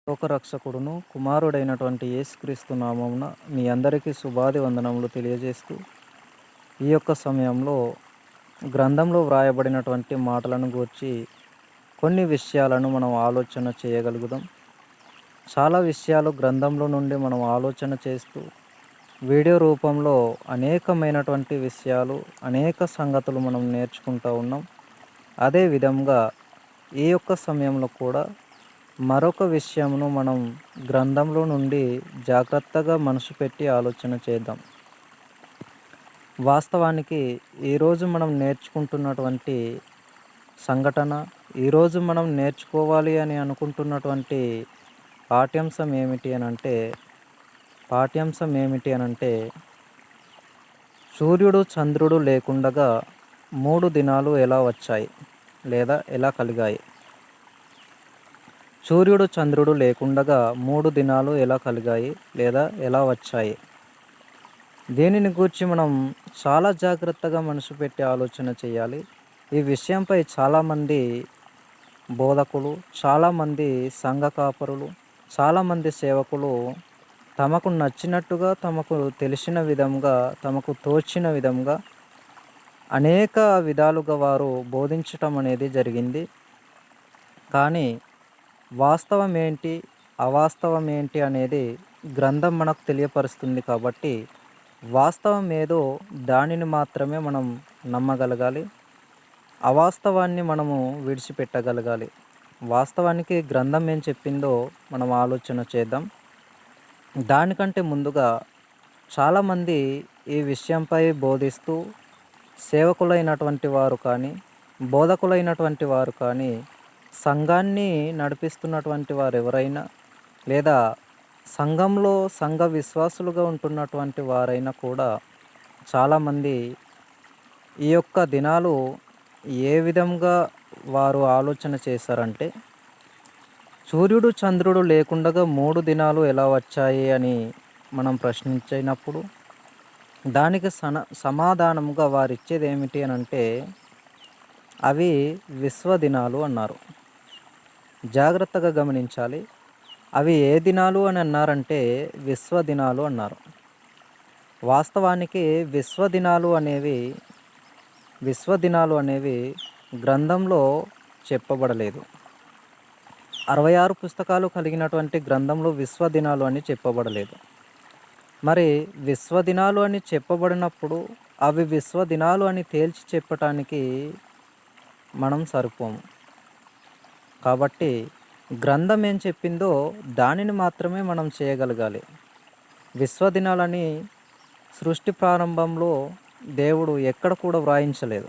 లోకరక్షకుడును కుమారుడైనటువంటి యేసుక్రీస్తు నామమున మీ అందరికీ శుభాది వందనములు తెలియజేస్తూ ఈ యొక్క సమయంలో గ్రంథంలో వ్రాయబడినటువంటి మాటలను గూర్చి కొన్ని విషయాలను మనం ఆలోచన చేయగలుగుదాం. చాలా విషయాలు గ్రంథంలో నుండి మనం ఆలోచన చేస్తూ వీడియో రూపంలో అనేకమైనటువంటి విషయాలు అనేక సంగతులు మనం నేర్చుకుంటూ ఉన్నాం. అదే విధంగా ఈ యొక్క సమయంలో కూడా మరొక విషయమును మనం గ్రంథంలో నుండి జాగ్రత్తగా మనసు పెట్టి ఆలోచన చేద్దాం. వాస్తవానికి ఈరోజు మనం నేర్చుకుంటున్నటువంటి సంఘటన, ఈరోజు మనం నేర్చుకోవాలి అని అనుకుంటున్నటువంటి పాఠ్యాంశం ఏమిటి అనంటే సూర్యుడు చంద్రుడు లేకుండగా 3 దినాలు ఎలా వచ్చాయి లేదా ఎలా కలిగాయి? సూర్యుడు చంద్రుడు లేకుండగా 3 దినాలు ఎలా కలిగాయి లేదా ఎలా వచ్చాయి? దీనిని గూర్చి మనం చాలా జాగ్రత్తగా మనసు పెట్టి ఆలోచన చేయాలి. ఈ విషయంపై చాలామంది బోధకులు, చాలామంది సంఘ కాపరులు, చాలామంది సేవకులు తమకు నచ్చినట్టుగా, తమకు తెలిసిన విధంగా, తమకు తోచిన విధంగా అనేక విధాలుగా వారు బోధించటం అనేది జరిగింది. కానీ వాస్తవం ఏంటి, అవాస్తవం ఏంటి అనేది గ్రంథం మనకు తెలియపరుస్తుంది కాబట్టి వాస్తవం ఏదో దానిని మాత్రమే మనం నమ్మగలగాలి. అవాస్తవాన్ని మనము విడిచిపెట్టగలగాలి. వాస్తవానికి గ్రంథం ఏం చెప్పిందో మనం ఆలోచన చేద్దాం. దానికంటే ముందుగా చాలామంది ఈ విషయంపై బోధిస్తూ సేవకులైనటువంటి వారు కానీ, బోధకులైనటువంటి వారు కానీ, సంఘాన్ని నడిపిస్తున్నటువంటి వారు ఎవరైనా లేదా సంఘంలో సంఘ విశ్వాసులుగా ఉంటున్నటువంటి వారైనా కూడా చాలామంది ఈ యొక్క దినాలు ఏ విధంగా వారు ఆలోచన చేశారంటే, సూర్యుడు చంద్రుడు లేకుండగా 3 దినాలు ఎలా వచ్చాయి అని మనం ప్రశ్నించినప్పుడు దానికి సమాధానముగా వారిచ్చేది ఏమిటి అనంటే అవి విశ్వదినాలు అన్నారు. జాగ్రత్తగా గమనించాలి. అవి ఏ దినాలు అని అన్నారంటే విశ్వదినాలు అన్నారు. వాస్తవానికి విశ్వదినాలు అనేవి గ్రంథంలో చెప్పబడలేదు. 66 పుస్తకాలు కలిగినటువంటి గ్రంథంలో విశ్వదినాలు అని చెప్పబడలేదు. మరి విశ్వదినాలు అని చెప్పబడినప్పుడు అవి విశ్వదినాలు అని తేల్చి చెప్పటానికి మనం సరిపోము. కాబట్టి గ్రంథం ఏం చెప్పిందో దానిని మాత్రమే మనం చేయగలగాలి. విశ్వదినాలని సృష్టి ప్రారంభంలో దేవుడు ఎక్కడ కూడా వ్రాయించలేదు.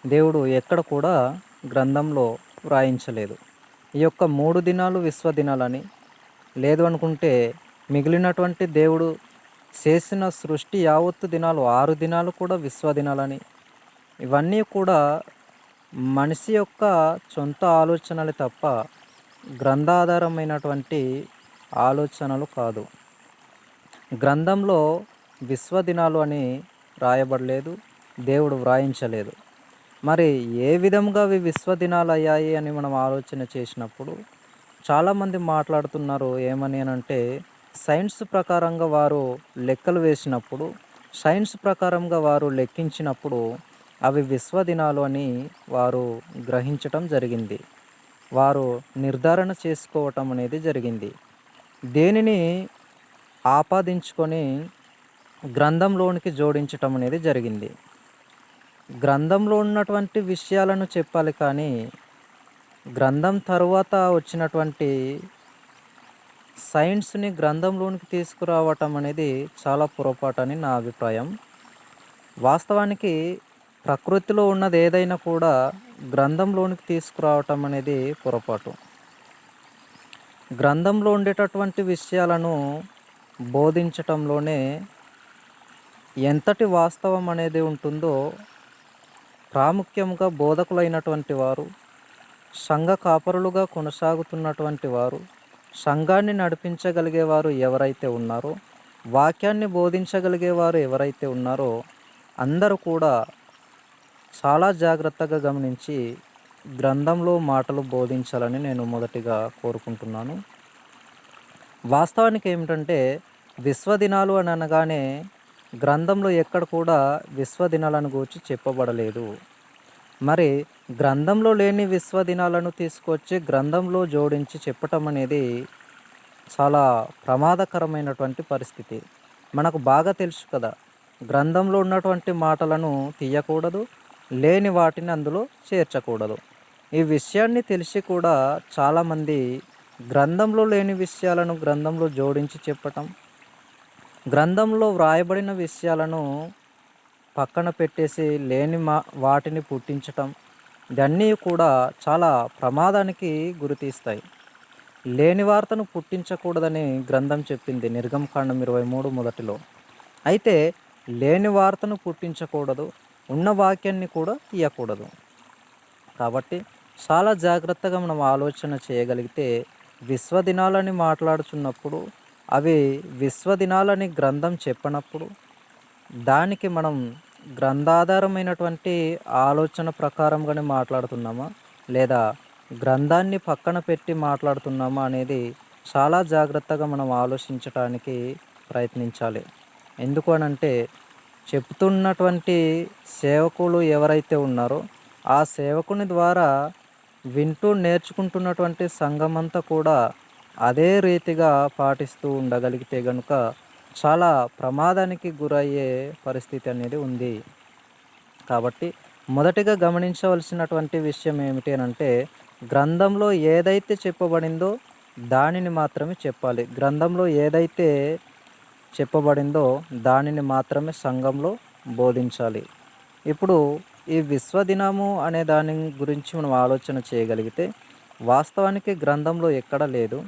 దేవుడు ఎక్కడ కూడా గ్రంథంలో వ్రాయించలేదు. ఈ యొక్క 3 దినాలు విశ్వదినాలని, లేదు అనుకుంటే మిగిలినటువంటి దేవుడు చేసిన సృష్టి యావత్తు దినాలు 6 దినాలు కూడా విశ్వదినాలని, ఇవన్నీ కూడా మనిషి యొక్క సొంత ఆలోచనలు తప్ప గ్రంథాధారమైనటువంటి ఆలోచనలు కాదు. గ్రంథంలో విశ్వదినాలు అని రాయబడలేదు, దేవుడు వ్రాయించలేదు. మరి ఏ విధంగా అవి విశ్వదినాలు అయ్యాయి అని మనం ఆలోచన చేసినప్పుడు చాలామంది మాట్లాడుతున్నారు. ఏమని అనంటే సైన్స్ ప్రకారంగా వారు లెక్కలు వేసినప్పుడు, సైన్స్ ప్రకారంగా వారు లెక్కించినప్పుడు అవి విశ్వదినాలు అని వారు గ్రహించటం జరిగింది. వారు నిర్ధారణ చేసుకోవటం అనేది జరిగింది. దేనిని ఆపాదించుకొని గ్రంథంలోనికి జోడించటం అనేది జరిగింది. గ్రంథంలో ఉన్నటువంటి విషయాలను చెప్పాలి కానీ గ్రంథం తరువాత వచ్చినటువంటి సైన్స్ని గ్రంథంలోనికి తీసుకురావటం అనేది చాలా పొరపాటని నా అభిప్రాయం. వాస్తవానికి ప్రకృతిలో ఉన్నది ఏదైనా కూడా గ్రంథంలోనికి తీసుకురావటం అనేది పొరపాటు. గ్రంథంలో ఉండేటటువంటి విషయాలను బోధించటంలోనే ఎంతటి వాస్తవం అనేది ఉంటుందో ప్రాముఖ్యంగా బోధకులైనటువంటి వారు, సంఘ కాపరులుగా కొనసాగుతున్నటువంటి వారు, సంఘాన్ని నడిపించగలిగేవారు ఎవరైతే ఉన్నారో, వాక్యాన్ని బోధించగలిగేవారు ఎవరైతే ఉన్నారో అందరూ కూడా చాలా జాగ్రత్తగా గమనించి గ్రంథంలో మాటలు బోధించాలని నేను మొదటిగా కోరుకుంటున్నాను. వాస్తవానికి ఏమిటంటే విశ్వదినాలు అని అనగానే గ్రంథంలో ఎక్కడ కూడా విశ్వదినాలను గూర్చి చెప్పబడలేదు. మరి గ్రంథంలో లేని విశ్వదినాలను తీసుకొచ్చి గ్రంథంలో జోడించి చెప్పటం అనేది చాలా ప్రమాదకరమైనటువంటి పరిస్థితి. మనకు బాగా తెలుసు కదా! గ్రంథంలో ఉన్నటువంటి మాటలను తీయకూడదు, లేని వాటిని అందులో చేర్చకూడదు. ఈ విషయాన్ని తెలిసి కూడా చాలామంది గ్రంథంలో లేని విషయాలను గ్రంథంలో జోడించి చెప్పటం, గ్రంథంలో వ్రాయబడిన విషయాలను పక్కన పెట్టేసి లేని వాటిని పుట్టించటం, ఇవన్నీ కూడా చాలా ప్రమాదానికి గురితీస్తాయి. లేని వార్తను పుట్టించకూడదని గ్రంథం చెప్పింది నిర్గమకాండం 23 మొదటిలో. అయితే లేని వార్తను పుట్టించకూడదు, ఉన్న వాక్యాన్ని కూడా తీయకూడదు. కాబట్టి చాలా జాగ్రత్తగా మనం ఆలోచన చేయగలిగితే విశ్వదినాలని మాట్లాడుచున్నప్పుడు అవి విశ్వదినాలని గ్రంథం చెప్పనప్పుడు దానికి మనం గ్రంథాధారమైనటువంటి ఆలోచన ప్రకారంగానే మాట్లాడుతున్నామా, లేదా గ్రంథాన్ని పక్కన పెట్టి మాట్లాడుతున్నామా అనేది చాలా జాగ్రత్తగా మనం ఆలోచించటానికి ప్రయత్నించాలి. ఎందుకు అనంటే చెప్తున్నటువంటి సేవకులు ఎవరైతే ఉన్నారో ఆ సేవకుని ద్వారా వింటూ నేర్చుకుంటున్నటువంటి సంఘమంతా కూడా అదే రీతిగా పాటిస్తూ ఉండగలిగితే గనుక చాలా ప్రమాదానికి గురయ్యే పరిస్థితి అనేది ఉంది. కాబట్టి మొదటిగా గమనించవలసినటువంటి విషయం ఏమిటి అనంటే గ్రంథంలో ఏదైతే చెప్పబడిందో దానిని మాత్రమే చెప్పాలి. గ్రంథంలో ఏదైతే చెప్పబడిందో దానిని మాత్రమే సంఘంలో బోధించాలి. ఇప్పుడు ఈ విశ్వదినము అనే దాని గురించి మనం ఆలోచన చేయగలిగితే వాస్తవానికి గ్రంథంలో ఎక్కడ లేదు.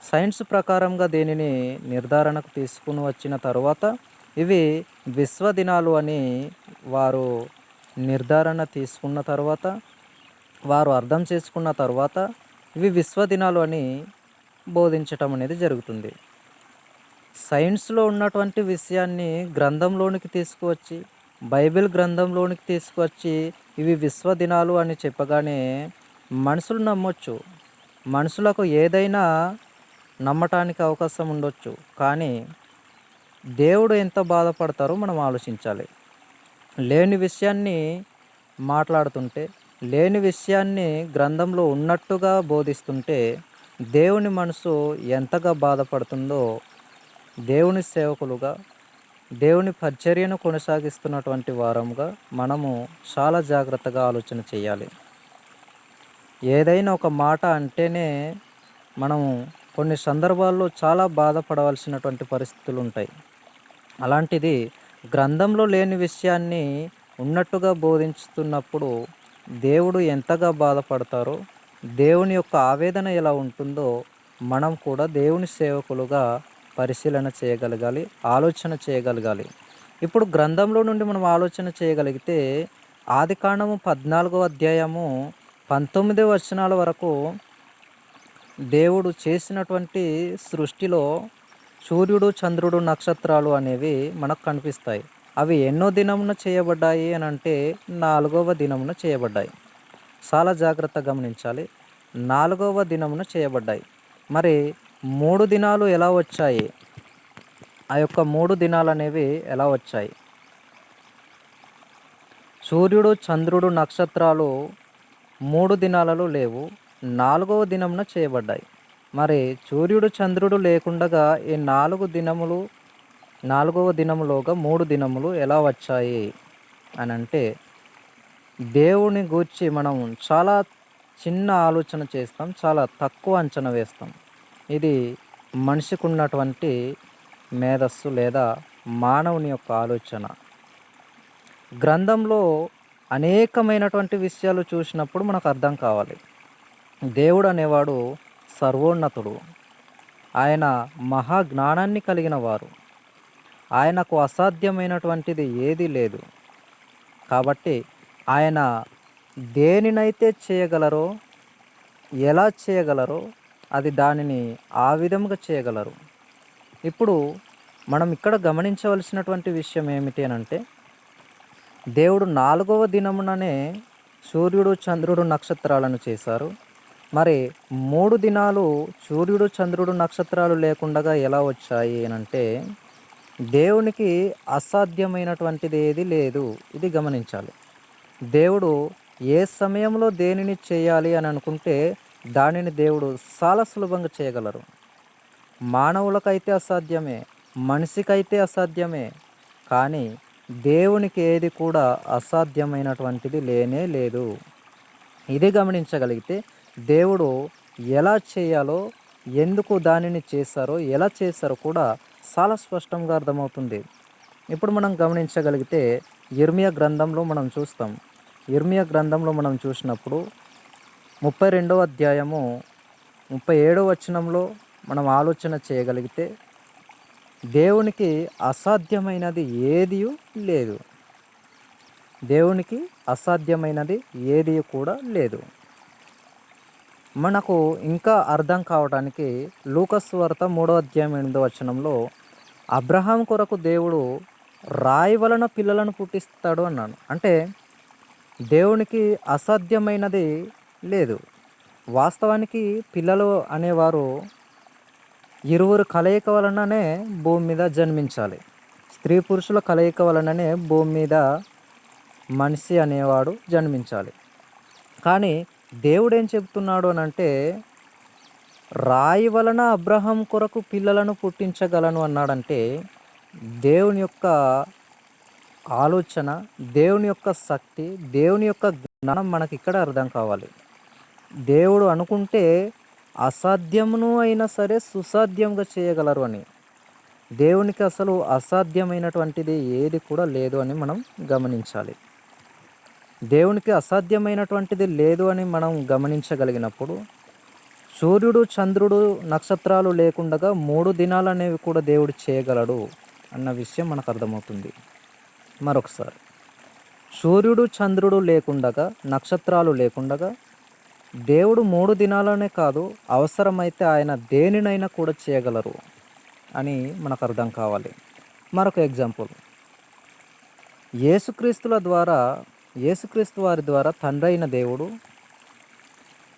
సైన్స్ ప్రకారంగా దీనిని నిర్ధారణకు తీసుకుని వచ్చిన తరువాత ఇవి విశ్వదినాలు అని వారు నిర్ధారణ తీసుకున్న తర్వాత, వారు అర్థం చేసుకున్న తర్వాత ఇవి విశ్వదినాలు అని బోధించటం అనేది జరుగుతుంది. సైన్స్లో ఉన్నటువంటి విషయాన్ని గ్రంథంలోనికి తీసుకువచ్చి, బైబిల్ గ్రంథంలోనికి తీసుకువచ్చి ఇవి విశ్వదినాలు అని చెప్పగానే మనుషులు నమ్మొచ్చు. మనుషులకు ఏదైనా నమ్మటానికి అవకాశం ఉండొచ్చు. కానీ దేవుడు ఎంత బాధపడతారో మనం ఆలోచించాలి. లేని విషయాన్ని మాట్లాడుతుంటే, లేని విషయాన్ని గ్రంథంలో ఉన్నట్టుగా బోధిస్తుంటే దేవుని మనసు ఎంతగా బాధపడుతుందో దేవుని సేవకులుగా, దేవుని పరిచర్యను కొనసాగిస్తున్నటువంటి వారంగా మనము చాలా జాగ్రత్తగా ఆలోచన చేయాలి. ఏదైనా ఒక మాట అంటేనే మనము కొన్ని సందర్భాల్లో చాలా బాధపడవలసినటువంటి పరిస్థితులు ఉంటాయి. అలాంటిది గ్రంథంలో లేని విషయాన్ని ఉన్నట్టుగా బోధించుతున్నప్పుడు దేవుడు ఎంతగా బాధపడతారో, దేవుని యొక్క ఆవేదన ఎలా ఉంటుందో మనం కూడా దేవుని సేవకులుగా పరిశీలన చేయగలగాలి, ఆలోచన చేయగలగాలి. ఇప్పుడు గ్రంథంలో నుండి మనం ఆలోచన చేయగలిగితే ఆదికాండము 14వ అధ్యాయము 19 వచనాల వరకు దేవుడు చేసినటువంటి సృష్టిలో సూర్యుడు, చంద్రుడు, నక్షత్రాలు అనేవి మనకు కనిపిస్తాయి. అవి ఎన్నో దినమున చేయబడ్డాయి అని అంటే 4వ దినమున చేయబడ్డాయి. చాలా జాగ్రత్తగా గమనించాలి. 4వ దినమున చేయబడ్డాయి. మరి 3 దినాలు ఎలా వచ్చాయి? ఆ యొక్క 3 దినాలు అనేవి ఎలా వచ్చాయి? సూర్యుడు, చంద్రుడు, నక్షత్రాలు 3 దినాలలో లేవు, 4వ దినమున చేయబడ్డాయి. మరి సూర్యుడు, చంద్రుడు లేకుండగా ఈ 4 దినములు 4వ దినములోగా 3 దినములు ఎలా వచ్చాయి అని అంటే దేవుని గూర్చి మనం చాలా చిన్న ఆలోచన చేస్తాం, చాలా తక్కువ అంచనా వేస్తాం. ఇది మనిషికి ఉన్నటువంటి మేధస్సు లేదా మానవుని యొక్క ఆలోచన. గ్రంథంలో అనేకమైనటువంటి విషయాలు చూసినప్పుడు మనకు అర్థం కావాలి. దేవుడు అనేవాడు సర్వోన్నతుడు. ఆయన మహా జ్ఞానాన్ని కలిగిన వారు. ఆయనకు అసాధ్యమైనటువంటిది ఏదీ లేదు. కాబట్టి ఆయన దేనినైతే చేయగలరో, ఎలా చేయగలరో అది దానిని ఆ విధముగా చేయగలరు. ఇప్పుడు మనం ఇక్కడ గమనించవలసినటువంటి విషయం ఏమిటి అని అంటే దేవుడు 4వ దినముననే సూర్యుడు, చంద్రుడు, నక్షత్రాలను చేశారు. మరి 3 దినాలు సూర్యుడు, చంద్రుడు, నక్షత్రాలు లేకుండగా ఎలా వచ్చాయి అనంటే, దేవునికి అసాధ్యమైనటువంటిది ఏది లేదు. ఇది గమనించాలి. దేవుడు ఏ సమయంలో దేనిని చేయాలి అని అనుకుంటే, దానిని దేవుడు చాలా సులభంగా చేయగలరు. మానవులకైతే అసాధ్యమే, మనిషికైతే అసాధ్యమే. కానీ దేవునికి ఏది కూడా అసాధ్యమైనటువంటిది లేనే లేదు. ఇది గమనించగలిగితే దేవుడు ఎలా చేయాలో, ఎందుకు దానిని చేశారో, ఎలా చేశారో కూడా చాలా స్పష్టంగా అర్థమవుతుంది. ఇప్పుడు మనం గమనించగలిగితే యిర్మీయా గ్రంథంలో మనం చూస్తాం. యిర్మీయా గ్రంథంలో మనం చూసినప్పుడు 32వ అధ్యాయము 37వ వచనంలో మనం ఆలోచన చేయగలిగితే, దేవునికి అసాధ్యమైనది ఏదియూ లేదు. దేవునికి అసాధ్యమైనది ఏది కూడా లేదు. మనకు ఇంకా అర్థం కావడానికి లూకాసు సువార్త 3వ అధ్యాయం 8వ వచనంలో, అబ్రహాం కొరకు దేవుడు రాయి వలన పిల్లలను పుట్టిస్తాడు అన్నాడు. అంటే దేవునికి అసాధ్యమైనది లేదు. వాస్తవానికి పిల్లలు అనేవారు ఇరువురు కలయిక వలననే భూమి మీద జన్మించాలి. స్త్రీ పురుషుల కలయిక వలననే భూమి మీద మనిషి అనేవాడు జన్మించాలి. కానీ దేవుడు ఏం చెప్తున్నాడు అనంటే, రాయి వలన అబ్రహాం కొరకు పిల్లలను పుట్టించగలను అన్నాడంటే, దేవుని యొక్క ఆలోచన, దేవుని యొక్క శక్తి, దేవుని యొక్క జ్ఞానం మనకి ఇక్కడ అర్థం కావాలి. దేవుడు అనుకుంటే అసాధ్యమును అయినా సరే సుసాధ్యంగా చేయగలరు అని. దేవునికి అసలు అసాధ్యమైనటువంటిది ఏది కూడా లేదు అని మనం గమనించాలి. దేవునికి అసాధ్యమైనటువంటిది లేదు అని మనం గమనించగలిగినప్పుడు, సూర్యుడు, చంద్రుడు, నక్షత్రాలు లేకుండగా 3 దినాలు అనేవి కూడా దేవుడు చేయగలడు అన్న విషయం మనకు అర్థమవుతుంది. మరొకసారి, సూర్యుడు, చంద్రుడు లేకుండగా, నక్షత్రాలు లేకుండగా దేవుడు 3 దినాలనే కాదు, అవసరమైతే ఆయన దేనినైనా కూడా చేయగలరు అని మనకు అర్థం కావాలి. మరొక ఎగ్జాంపుల్, యేసుక్రీస్తు వారి ద్వారా తండ్రి అయిన దేవుడు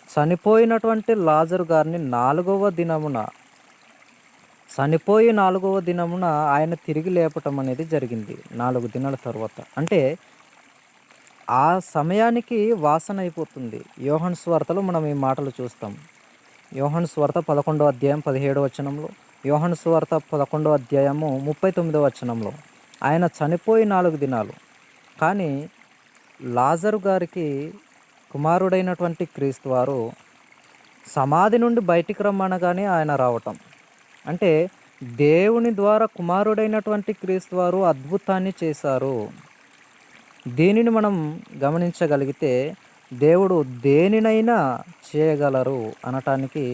చనిపోయినటువంటి లాజరు గారిని 4వ దినమున ఆయన తిరిగి లేపటం అనేది జరిగింది. 4 దినాల తర్వాత. అంటే ఆ సమయానికి వాసన అయిపోతుంది. యోహాను సువార్తలో మనం ఈ మాటలు చూస్తాం. యోహాను సువార్త 11వ అధ్యాయం 17వ వచనంలో, యోహాను సువార్త 11వ అధ్యాయము 39వ వచనంలో ఆయన చనిపోయి 4 దినాలు. కానీ లాజరు గారికి కుమారుడైనటువంటి క్రీస్తు వారు సమాధి నుండి బయటికి రమ్మనగానే ఆయన రావటం. అంటే దేవుని ద్వారా కుమారుడైనటువంటి క్రీస్తు వారు అద్భుతాన్ని చేశారు. దీనిని మనం గమనించగలిగితే దేవుడు దేనినైనా చేయగలరు అనటానికి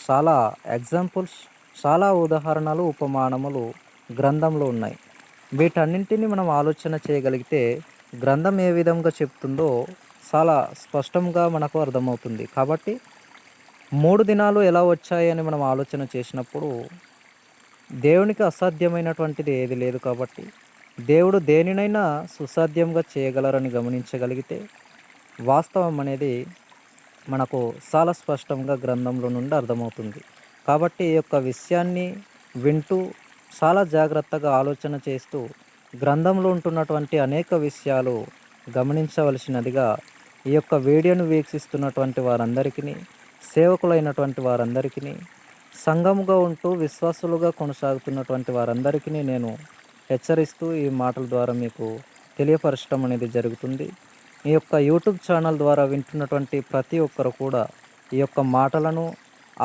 చాలా ఎగ్జాంపుల్స్, చాలా ఉదాహరణలు, ఉపమానములు గ్రంథంలో ఉన్నాయి. వీటన్నింటినీ మనం ఆలోచన చేయగలిగితే గ్రంథం ఏ విధంగా చెప్తుందో చాలా స్పష్టంగా మనకు అర్థమవుతుంది. కాబట్టి 3 దినాలు ఎలా వచ్చాయి అని మనం ఆలోచన చేసినప్పుడు, దేవునికి అసాధ్యమైనటువంటిది ఏది లేదు. కాబట్టి దేవుడు దేనినైనా సుసాధ్యంగా చేయగలరని గమనించగలిగితే, వాస్తవం అనేది మనకు చాలా స్పష్టంగా గ్రంథంలో నుండి అర్థమవుతుంది. కాబట్టి ఈ యొక్క విషయాన్ని వింటూ చాలా జాగ్రత్తగా ఆలోచన చేస్తూ గ్రంథంలో ఉంటున్నటువంటి అనేక విషయాలు గమనించవలసినదిగా ఈ యొక్క వీడియోను వీక్షిస్తున్నటువంటి వారందరికీ, సేవకులైనటువంటి వారందరికీ, సంఘముగా ఉంటూ విశ్వాసులుగా కొనసాగుతున్నటువంటి వారందరికీ నేను హెచ్చరిస్తూ ఈ మాటల ద్వారా మీకు తెలియపరచడం అనేది జరుగుతుంది. ఈ యొక్క యూట్యూబ్ ఛానల్ ద్వారా వింటున్నటువంటి ప్రతి ఒక్కరు కూడా ఈ యొక్క మాటలను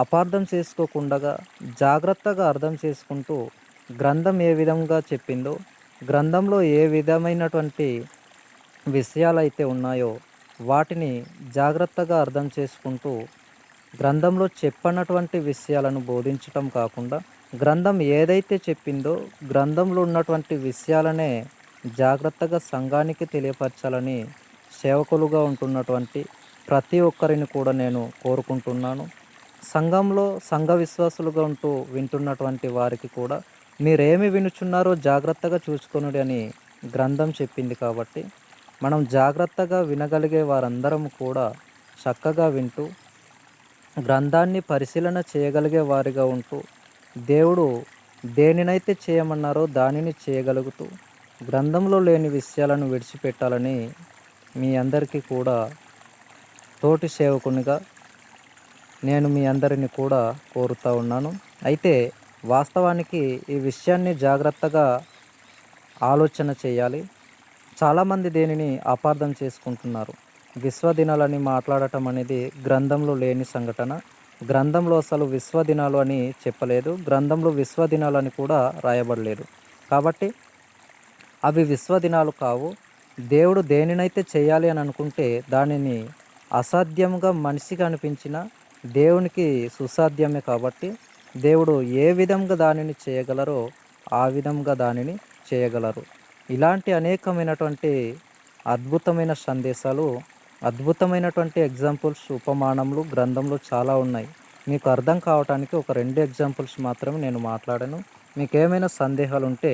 అపార్థం చేసుకోకుండా జాగ్రత్తగా అర్థం చేసుకుంటూ, గ్రంథం ఏ విధంగా చెప్పిందో, గ్రంథంలో ఏ విధమైనటువంటి విషయాలైతే ఉన్నాయో వాటిని జాగ్రత్తగా అర్థం చేసుకుంటూ, గ్రంథంలో చెప్పనటువంటి విషయాలను బోధించటం కాకుండా, గ్రంథం ఏదైతే చెప్పిందో గ్రంథంలో ఉన్నటువంటి విషయాలనే జాగ్రత్తగా సంఘానికి తెలియపరచాలని సేవకులుగా ఉంటున్నటువంటి ప్రతి ఒక్కరిని కూడా నేను కోరుకుంటున్నాను. సంఘంలో సంఘ విశ్వాసులుగా ఉంటూ వింటున్నటువంటి వారికి కూడా మీరేమి వినుచున్నారో జాగ్రత్తగా చూసుకొనుడి అని గ్రంథం చెప్పింది. కాబట్టి మనం జాగ్రత్తగా వినగలిగే వారందరం కూడా చక్కగా వింటూ గ్రంథాన్ని పరిశీలన చేయగలిగే వారిగా ఉంటూ దేవుడు దేనినైతే చేయమన్నారో దానిని చేయగలుగుతూ గ్రంథంలో లేని విషయాలను విడిచిపెట్టాలని మీ అందరికీ కూడా తోటి సేవకునిగా నేను మీ అందరిని కూడా కోరుతూ ఉన్నాను. అయితే వాస్తవానికి ఈ విషయాన్ని జాగ్రత్తగా ఆలోచన చేయాలి. చాలామంది దీనిని అపార్థం చేసుకుంటున్నారు. విశ్వదినాలని మాట్లాడటం అనేది గ్రంథంలో లేని సంఘటన. గ్రంథంలో అసలు విశ్వదినాలు అని చెప్పలేదు. గ్రంథంలో విశ్వదినాలని కూడా రాయబడలేదు. కాబట్టి అవి విశ్వదినాలు కావు. దేవుడు దేనినైతే చేయాలి అని అనుకుంటే దానిని అసాధ్యంగా మనిషికి అనిపించిన దేవునికి సుసాధ్యమే. కాబట్టి దేవుడు ఏ విధంగా దానిని చేయగలరో ఆ విధంగా దానిని చేయగలరు. ఇలాంటి అనేకమైనటువంటి అద్భుతమైన సందేశాలు, అద్భుతమైనటువంటి ఎగ్జాంపుల్స్, ఉపమానములు గ్రంథంలో చాలా ఉన్నాయి. మీకు అర్థం కావటానికి ఒక 2 ఎగ్జాంపుల్స్ మాత్రమే నేను మాట్లాడాను. మీకేమైనా సందేహాలు ఉంటే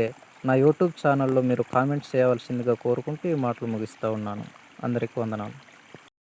నా యూట్యూబ్ ఛానల్లో మీరు కామెంట్స్ చేయవలసిందిగా కోరుకుంటూ ఈ మాటలు ముగిస్తూ ఉన్నాను. అందరికీ వందనాలు.